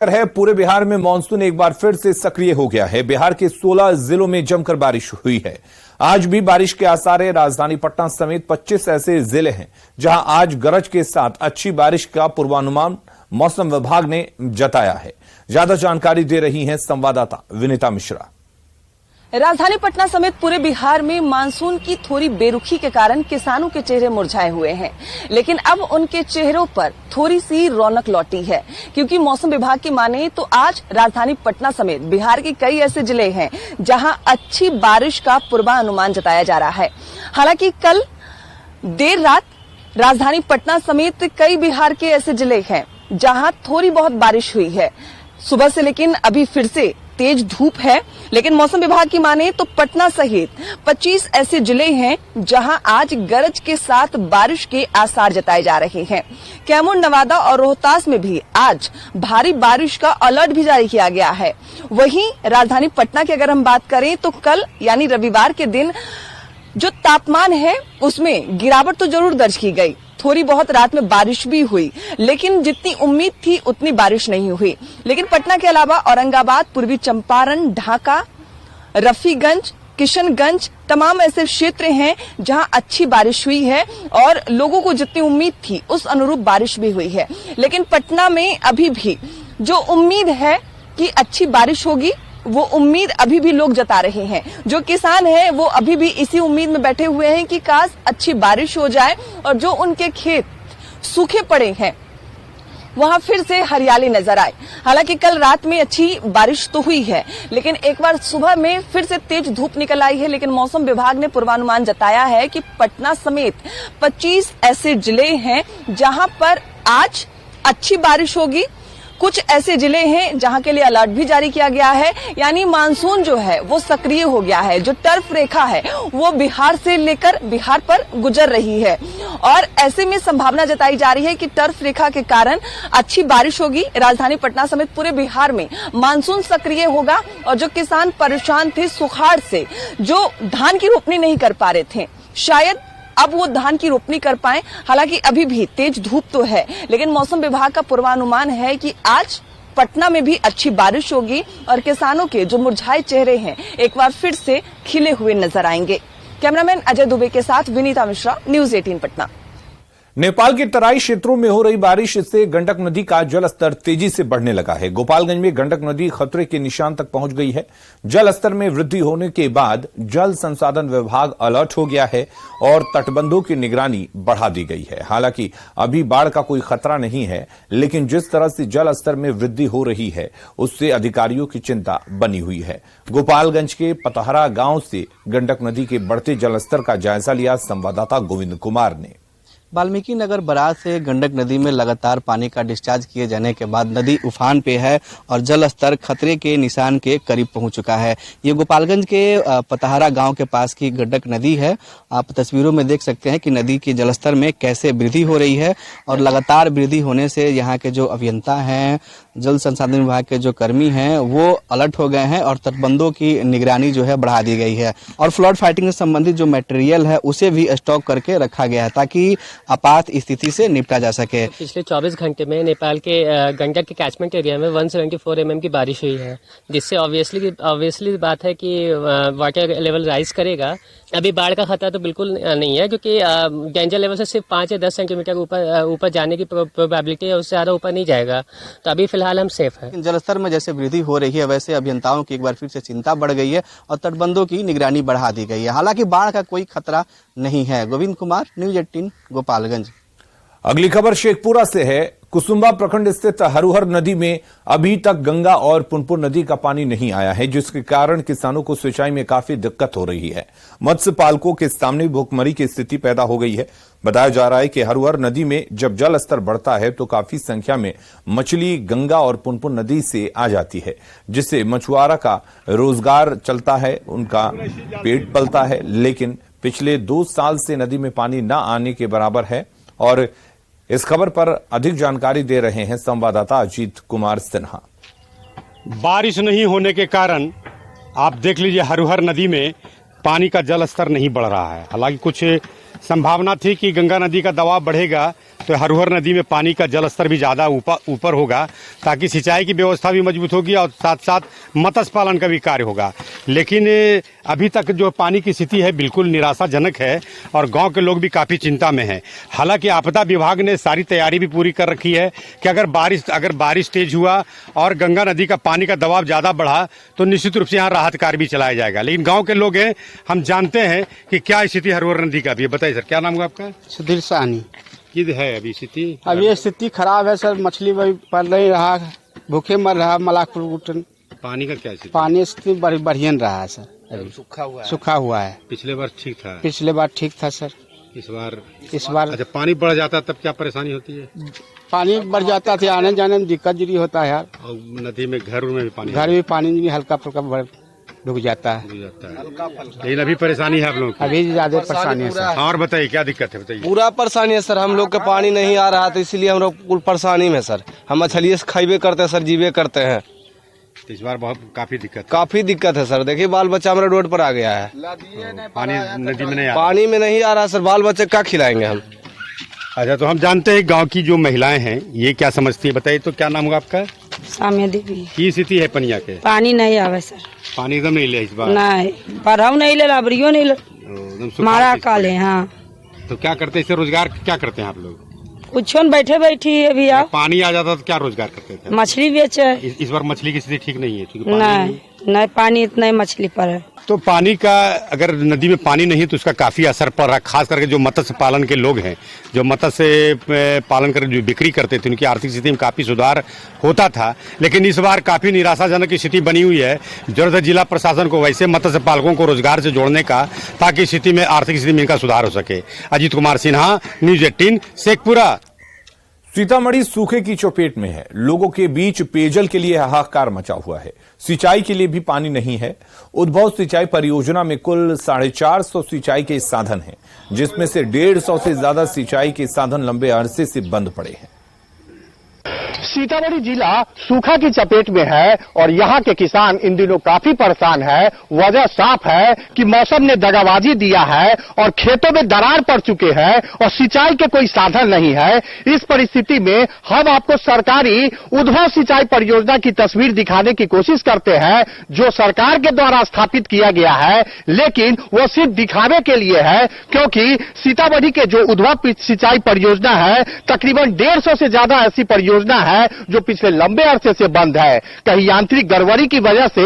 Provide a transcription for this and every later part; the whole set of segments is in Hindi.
है पूरे बिहार में मानसून एक बार फिर से सक्रिय हो गया है। बिहार के 16 जिलों में जमकर बारिश हुई है। आज भी बारिश के आसार है। राजधानी पटना समेत 25 ऐसे जिले हैं जहां आज गरज के साथ अच्छी बारिश का पूर्वानुमान मौसम विभाग ने जताया है। ज्यादा जानकारी दे रही हैं संवाददाता विनीता मिश्रा। राजधानी पटना समेत पूरे बिहार में मानसून की थोड़ी बेरुखी के कारण किसानों के चेहरे मुरझाए हुए हैं, लेकिन अब उनके चेहरों पर थोड़ी सी रौनक लौटी है, क्योंकि मौसम विभाग की माने तो आज राजधानी पटना समेत बिहार के कई ऐसे जिले हैं जहां अच्छी बारिश का पूर्वानुमान जताया जा रहा है। हालांकि कल देर रात राजधानी पटना समेत कई बिहार के ऐसे जिले हैं जहां थोड़ी बहुत बारिश हुई है सुबह से, लेकिन अभी फिर से तेज धूप है। लेकिन मौसम विभाग की माने तो पटना सहित 25 ऐसे जिले हैं जहां आज गरज के साथ बारिश के आसार जताए जा रहे हैं। कैमूर, नवादा और रोहतास में भी आज भारी बारिश का अलर्ट भी जारी किया गया है। वहीं राजधानी पटना की अगर हम बात करें तो कल यानी रविवार के दिन जो तापमान है उसमें गिरावट तो जरूर दर्ज की गई। थोड़ी बहुत रात में बारिश भी हुई, लेकिन जितनी उम्मीद थी उतनी बारिश नहीं हुई। लेकिन पटना के अलावा औरंगाबाद, पूर्वी चंपारण, ढाका, रफीगंज, किशनगंज तमाम ऐसे क्षेत्र हैं जहां अच्छी बारिश हुई है और लोगों को जितनी उम्मीद थी उस अनुरूप बारिश भी हुई है। लेकिन पटना में अभी भी जो उम्मीद है कि अच्छी बारिश होगी, वो उम्मीद अभी भी लोग जता रहे हैं। जो किसान हैं वो अभी भी इसी उम्मीद में बैठे हुए हैं कि काश अच्छी बारिश हो जाए और जो उनके खेत सूखे पड़े हैं वहां फिर से हरियाली नजर आए। हालांकि कल रात में अच्छी बारिश तो हुई है, लेकिन एक बार सुबह में फिर से तेज धूप निकल आई है। लेकिन मौसम विभाग ने पूर्वानुमान जताया है कि पटना समेत 25 ऐसे जिले हैं जहां पर आज अच्छी बारिश होगी। कुछ ऐसे जिले हैं जहां के लिए अलर्ट भी जारी किया गया है, यानी मानसून जो है वो सक्रिय हो गया है। जो टर्फ रेखा है वो बिहार से लेकर बिहार पर गुजर रही है और ऐसे में संभावना जताई जा रही है कि टर्फ रेखा के कारण अच्छी बारिश होगी। राजधानी पटना समेत पूरे बिहार में मानसून सक्रिय होगा और जो किसान परेशान थे सुखाड़ से, जो धान की रोपनी नहीं कर पा रहे थे, शायद अब वो धान की रोपनी कर पाए। हालांकि अभी भी तेज धूप तो है, लेकिन मौसम विभाग का पूर्वानुमान है कि आज पटना में भी अच्छी बारिश होगी और किसानों के जो मुरझाए चेहरे हैं एक बार फिर से खिले हुए नजर आएंगे। कैमरामैन अजय दुबे के साथ विनीता मिश्रा, न्यूज 18 पटना। नेपाल के तराई क्षेत्रों में हो रही बारिश से गंडक नदी का जलस्तर तेजी से बढ़ने लगा है। गोपालगंज में गंडक नदी खतरे के निशान तक पहुंच गई है। जलस्तर में वृद्धि होने के बाद जल संसाधन विभाग अलर्ट हो गया है और तटबंधों की निगरानी बढ़ा दी गई है। हालांकि अभी बाढ़ का कोई खतरा नहीं है, लेकिन जिस तरह से जल स्तर में वृद्धि हो रही है उससे अधिकारियों की चिंता बनी हुई है। गोपालगंज के पतहरा गांव से गंडक नदी के बढ़ते जलस्तर का जायजा लिया संवाददाता गोविंद कुमार ने। वाल्मीकि नगर बराज से गंडक नदी में लगातार पानी का डिस्चार्ज किए जाने के बाद नदी उफान पे है और जल स्तर खतरे के निशान के करीब पहुंच चुका है। ये गोपालगंज के पतहरा गांव के पास की गंडक नदी है। आप तस्वीरों में देख सकते हैं कि नदी के जलस्तर में कैसे वृद्धि हो रही है और लगातार वृद्धि होने से यहाँ के जो अभियंता हैं, जल संसाधन विभाग के जो कर्मी हैं वो अलर्ट हो गए हैं और तटबंधों की निगरानी जो है बढ़ा दी गई है और फ्लड फाइटिंग से संबंधित जो मटेरियल है उसे भी स्टॉक करके रखा गया है ताकि आपात स्थिति से निपटा जा सके। पिछले 24 घंटे में नेपाल के गंडक के कैचमेंट एरिया में 174 mm की बारिश हुई है, जिससे ऑब्वियसली बात है कि वाटर लेवल राइज करेगा। अभी बाढ़ का खतरा तो बिल्कुल नहीं है, क्योंकि डेंजर लेवल से सिर्फ 5 या 10 सेंटीमीटर ऊपर जाने की प्रोबेबिलिटी है, उससे ज्यादा ऊपर नहीं जाएगा। तो अभी फिलहाल हम सेफ है। जलस्तर में जैसे वृद्धि हो रही है वैसे अभियंताओं की एक बार फिर से चिंता बढ़ गई है और तटबंधों की निगरानी बढ़ा दी गई है। हालांकि बाढ़ का कोई खतरा नहीं है। गोविंद कुमार, न्यूज 18 गोपालगंज। अगली खबर शेखपुरा से है। कुसुम्बा प्रखंड स्थित हरुहर नदी में अभी तक गंगा और पुनपुन नदी का पानी नहीं आया है, जिसके कारण किसानों को सिंचाई में काफी दिक्कत हो रही है। मत्स्य पालकों के सामने भूखमरी की स्थिति पैदा हो गई है। बताया जा रहा है कि हरुहर नदी में जब जल स्तर बढ़ता है तो काफी संख्या में मछली गंगा और पुनपुन नदी से आ जाती है, जिससे मछुआरा का रोजगार चलता है, उनका पेट पलता है। लेकिन पिछले 2 साल से नदी में पानी न आने के बराबर है और इस खबर पर अधिक जानकारी दे रहे हैं संवाददाता अजीत कुमार सिन्हा। बारिश नहीं होने के कारण आप देख लीजिए हरुहर नदी में पानी का जल स्तर नहीं बढ़ रहा है। हालांकि कुछ संभावना थी कि गंगा नदी का दबाव बढ़ेगा तो हरुहर नदी में पानी का जल स्तर भी ज़्यादा ऊपर होगा, ताकि सिंचाई की व्यवस्था भी मजबूत होगी और साथ साथ मत्स्य पालन का भी कार्य होगा। लेकिन अभी तक जो पानी की स्थिति है बिल्कुल निराशाजनक है और गांव के लोग भी काफ़ी चिंता में हैं। हालांकि आपदा विभाग ने सारी तैयारी भी पूरी कर रखी है कि अगर बारिश तेज हुआ और गंगा नदी का पानी का दबाव ज़्यादा बढ़ा तो निश्चित रूप से यहाँ राहत कार्य भी चलाया जाएगा। लेकिन गाँव के लोग हैं, हम जानते हैं कि क्या स्थिति हरुहर नदी का भी है। बताइए सर, क्या नाम हुआ आपका? सुधीर साहनी। किध है अभी स्थिति? अभी स्थिति खराब है सर, मछली वही पड़ नहीं रहा, भूखे मर रहा मलाखपुर गुटन। पानी का क्या स्थिति? पानी स्थिति बढ़िया रहा है सर, अभी सूखा हुआ है। पिछले बार ठीक था? पिछले बार ठीक था सर। इस बार अच्छा, पानी बढ़ जाता तब क्या परेशानी होती है? पानी बढ़ जाता था, आने जाने में दिक्कत जरी होता है यार। और नदी में घर में भी पानी? घर में पानी हल्का फुल्का रुक जाता है। लेकिन अभी परेशानी है आप लोगों की? अभी ज्यादा परेशानी है सर। और बताइए क्या दिक्कत है, बताइए। पूरा परेशानी है सर, हम लोग के पानी नहीं आ रहा था, इसलिए हम लोग कुल परेशानी में सर। हम मछली से खाइबे करते हैं सर, जीवे करते हैं। इस बार बहुत काफी दिक्कत है सर। देखिए बाल बच्चा हमारा रोड पर आ गया है, पानी नदी में नहीं आ पानी में नहीं आ रहा सर। बाल बच्चे क्या खिलाएंगे हम? अच्छा, तो हम जानते हैं गांव की जो महिलाएं हैं ये क्या समझती है, बताइए। तो क्या नाम होगा आपका? साम्या देवी। की स्थिति है पनिया के? पानी नहीं आवे सर, पानी एकदम नहीं ले इस बार? नहीं, पढ़ाऊ नहीं ले, लाबरियो नहीं ले, मारा काले। हाँ, तो क्या करते हैं, इससे रोजगार क्या करते हैं आप लोग? कुछ बैठे बैठी अभी आप। पानी आ जाता तो क्या रोजगार करते थे? मछली बेचे। इस बार मछली की स्थिति ठीक नहीं है क्योंकि नहीं, पानी इतना ही मछली पर है। तो पानी का, अगर नदी में पानी नहीं तो उसका काफी असर पड़ रहा है, खास करके जो मत्स्य पालन के लोग हैं, जो मत्स्य पालन कर जो बिक्री करते थे, उनकी आर्थिक स्थिति में काफी सुधार होता था। लेकिन इस बार काफी निराशाजनक स्थिति बनी हुई है। जरूरत है जिला प्रशासन को वैसे मत्स्य पालकों को रोजगार से जोड़ने का, ताकि स्थिति में आर्थिक स्थिति में इनका सुधार हो सके। अजीत कुमार सिन्हा, न्यूज 18, शेखपुरा। सीतामढ़ी सूखे की चपेट में है। लोगों के बीच पेयजल के लिए हाहाकार मचा हुआ है। सिंचाई के लिए भी पानी नहीं है। उद्भव सिंचाई परियोजना में कुल 450 सिंचाई के साधन हैं, जिसमें से 150 से ज्यादा सिंचाई के साधन लंबे अरसे से बंद पड़े हैं। सीतामढ़ी जिला सूखा की चपेट में है और यहाँ के किसान इन दिनों काफी परेशान है। वजह साफ है कि मौसम ने दगाबाजी दिया है और खेतों में दरार पड़ चुके हैं और सिंचाई के कोई साधन नहीं है। इस परिस्थिति में हम आपको सरकारी उद्भव सिंचाई परियोजना की तस्वीर दिखाने की कोशिश करते हैं, जो सरकार के द्वारा स्थापित किया गया है, लेकिन वो सिर्फ दिखावे के लिए है, क्योंकि सीतामढ़ी के जो उद्भव सिंचाई परियोजना है, तकरीबन 150 से ज्यादा ऐसी परियोजना है जो पिछले लंबे अरसे से बंद है। कहीं यांत्रिक गड़बड़ी की वजह से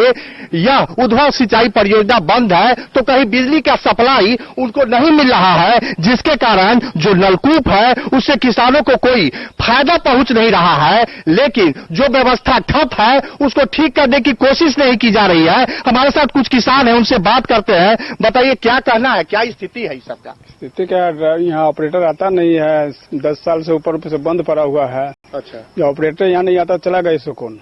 यह उद्भव सिंचाई परियोजना बंद है, तो कहीं बिजली का सप्लाई उनको नहीं मिल रहा है, जिसके कारण जो नलकूप है उससे किसानों को कोई फायदा पहुंच नहीं रहा है। लेकिन जो व्यवस्था ठप है उसको ठीक करने की कोशिश नहीं की जा रही है। हमारे साथ कुछ किसान हैं, उनसे बात करते हैं। बताइए क्या कहना है, क्या स्थिति है इस सबका? स्थिति क्या, यहाँ ऑपरेटर आता नहीं है, 10 साल से ऊपर से बंद पड़ा हुआ है। अच्छा, जो ऑपरेटर यहाँ नहीं आता चला गया, इसको कौन?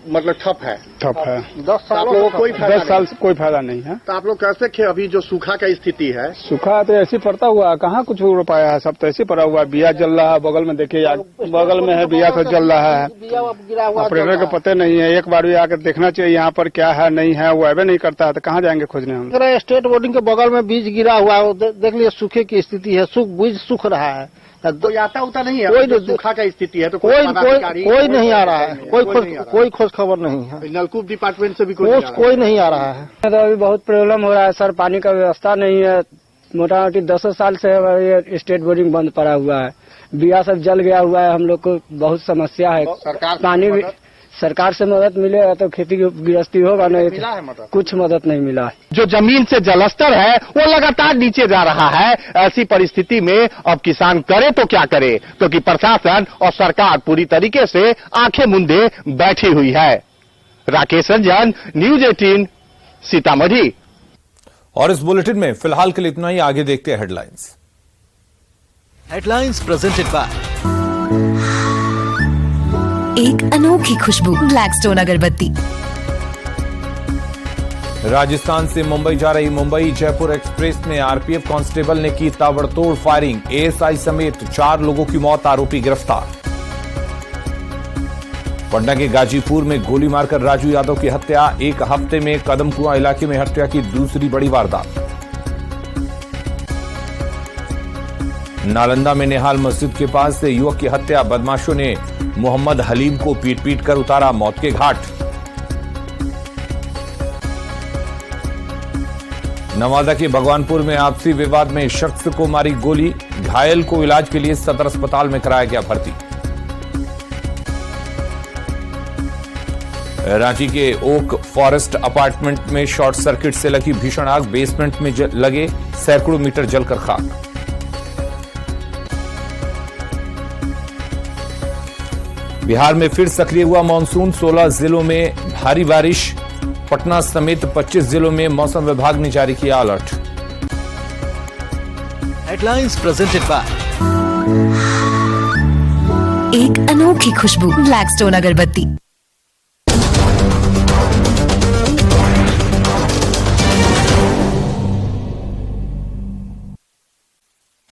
मतलब ठप है? ठप है। 10 सालों को कोई फायदा 10 साल से कोई फायदा नहीं है। तो आप लोग कैसे अभी जो सूखा का स्थिति है? सूखा तो ऐसे पड़ता हुआ, कहाँ कुछ हो पाया है, सब तो ऐसे पड़ा हुआ है। बिया जल रहा है, बगल में देखिए, बगल में है बिया तो जल रहा है। ऑपरेटर को पता नहीं है, एक बार भी आकर देखना चाहिए यहाँ पर क्या है नहीं है। वो अवे नहीं करता है तो कहाँ जाएंगे खोजने हम? स्टेट बोर्डिंग के बगल में बीज गिरा हुआ है, देख लीजिए सूखे की स्थिति है, बीज सूख रहा है, कोई आता उता नहीं है। कोई सूखा का स्थिति है तो कोई नहीं आ रहा है, कोई खोज खबर नहीं है। नलकूप डिपार्टमेंट से भी कोई नहीं आ रहा है। तो अभी बहुत प्रॉब्लम हो रहा है सर, पानी का व्यवस्था नहीं है। मोटा मोटी 10 साल से ये स्टेट बोर्डिंग बंद पड़ा हुआ है, बिया सब जल गया हुआ है। हम लोग को बहुत समस्या है। पानी सरकार से मदद मिलेगा तो खेती की गृहस्थी होगा, नहीं कुछ मदद नहीं मिला है। जो जमीन से जलस्तर है वो लगातार नीचे जा रहा है। ऐसी परिस्थिति में अब किसान करे तो क्या करे, क्योंकि प्रशासन और सरकार पूरी तरीके से आंखें मूंदे बैठी हुई है। राकेश रंजन, न्यूज 18, सीतामढ़ी। और इस बुलेटिन में फिलहाल के लिए इतना ही। आगे देखते हैं हेडलाइंस। हेडलाइंस प्रेजेंटेड बाय एक अनोखी खुशबू ब्लैकस्टोन अगरबत्ती। राजस्थान से मुंबई जा रही मुंबई जयपुर एक्सप्रेस में आरपीएफ कांस्टेबल ने की ताबड़तोड़ फायरिंग। एएसआई समेत 4 लोगों की मौत, आरोपी गिरफ्तार। पटना के गाजीपुर में गोली मारकर राजू यादव की हत्या। एक हफ्ते में कदमकुआं इलाके में हत्या की दूसरी बड़ी वारदात। नालंदा में निहाल मस्जिद के पास से युवक की हत्या, बदमाशों ने मोहम्मद हलीम को पीट पीट कर उतारा मौत के घाट। नवादा के भगवानपुर में आपसी विवाद में शख्स को मारी गोली, घायल को इलाज के लिए सदर अस्पताल में कराया गया भर्ती। रांची के ओक फॉरेस्ट अपार्टमेंट में शॉर्ट सर्किट से लगी भीषण आग, बेसमेंट में लगे सैकड़ों मीटर जलकर खाक। बिहार में फिर सक्रिय हुआ मानसून, 16 जिलों में भारी बारिश, पटना समेत 25 जिलों में मौसम विभाग ने जारी किया अलर्ट। हेडलाइंस प्रेजेंटेड बाय एक अनोखी खुशबू ब्लैक स्टोन अगरबत्ती।